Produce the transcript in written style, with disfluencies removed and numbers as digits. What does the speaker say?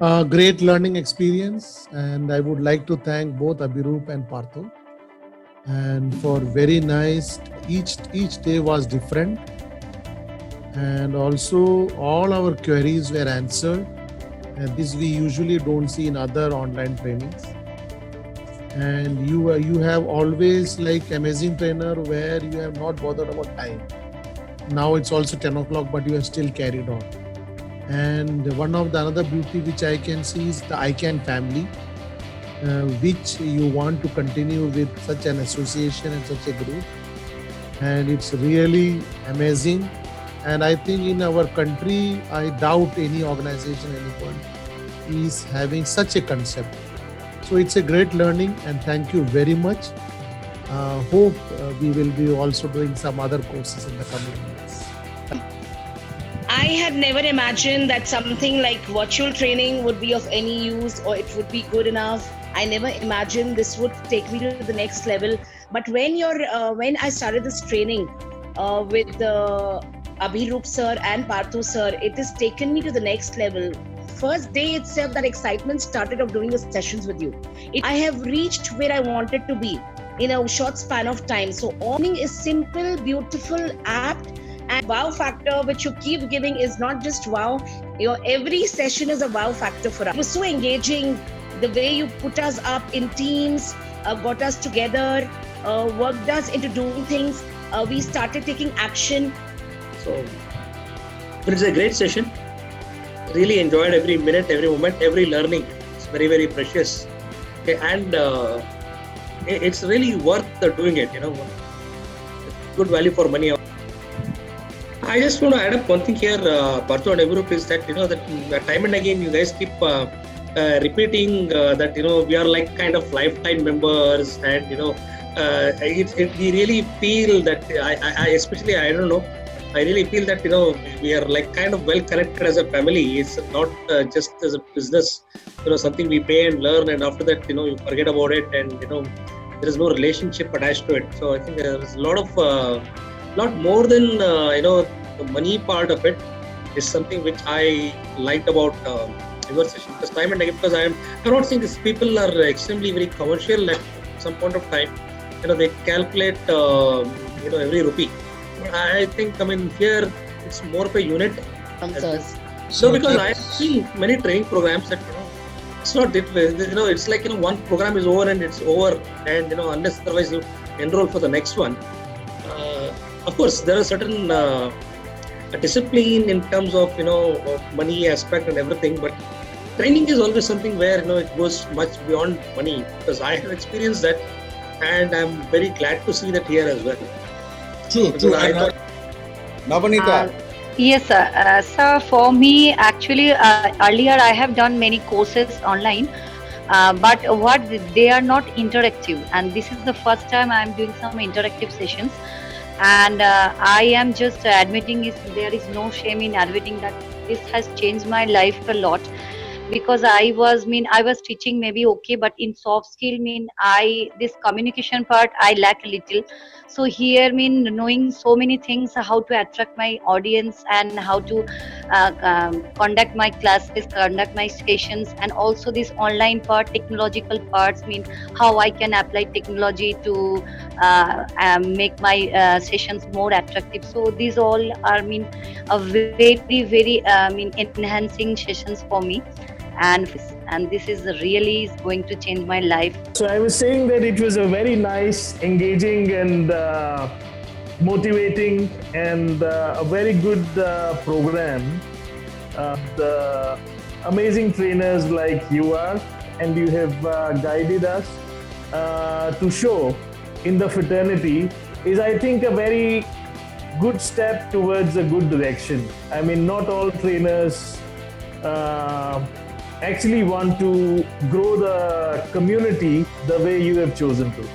Great learning experience, and I would like to thank both Abhiroop and Partho. And for very nice, each day was different, and also all our queries were answered. And this we usually don't see in other online trainings. And you have always like amazing trainer where you have not bothered about time. Now it's also 10 o'clock, but you have still carried on. And one of the another beauty which I can see is the ICANN family, which you want to continue with such an association and such a group. And it's really amazing. And I think in our country, I doubt any organization, anyone is having such a concept. So it's a great learning, and thank you very much. Hope we will be also doing some other courses in the coming years. I had never imagined that something like virtual training would be of any use or it would be good enough. I never imagined this would take me to the next level. But when I started this training with Abhiroop sir and Partho sir, it has taken me to the next level. First day itself, that excitement started of doing the sessions with you. I have reached where I wanted to be in a short span of time. So owning is simple, beautiful, apt, and wow factor which you keep giving is not just wow. Every session is a wow factor for us. It was so engaging, the way you put us up in teams, got us together, worked us into doing things. We started taking action. So it is a great session. Really enjoyed every minute, every moment, every learning. It's very, very precious. Okay, and it's really worth doing it, Good value for money. I just want to add up one thing here, Partho and Abhiroop, is that, that time and again you guys keep repeating that, we are like kind of lifetime members, and, we really feel that, I really feel that, we are like kind of well connected as a family. It's not just as a business, something we pay and learn, and after that, you forget about it, and, there is no relationship attached to it. So I think there is a lot more than, the money part of it is something which I liked about your session. Because time and again, because I'm not saying these people are extremely very commercial at some point of time. They calculate, every rupee. I think, here it's more of a unit. So because I've seen many training programs that, it's not that way. It's like, one program is over and it's over, and, unless otherwise you enroll for the next one. Of course, there are certain discipline in terms of, money aspect and everything, but training is always something where, it goes much beyond money, because I have experienced that, and I'm very glad to see that here as well. True. Navneeta. Yes, sir. Sir, for me, actually, earlier I have done many courses online, but they are not interactive, and this is the first time I am doing some interactive sessions. And I am just admitting there is no shame in admitting that this has changed my life a lot, because I was teaching maybe okay, but in soft skill this communication part I lack a little. So here knowing so many things, how to attract my audience and how to conduct my classes, conduct my sessions, and also this online part, technological parts, how I can apply technology to make my sessions more attractive. So these all are a very, very enhancing sessions for me. And this is really going to change my life. So I was saying that it was a very nice, engaging, and motivating, and a very good program. The amazing trainers like you are, and you have guided us to show in the fraternity is, I think, a very good step towards a good direction. Not all trainers actually want to grow the community the way you have chosen to.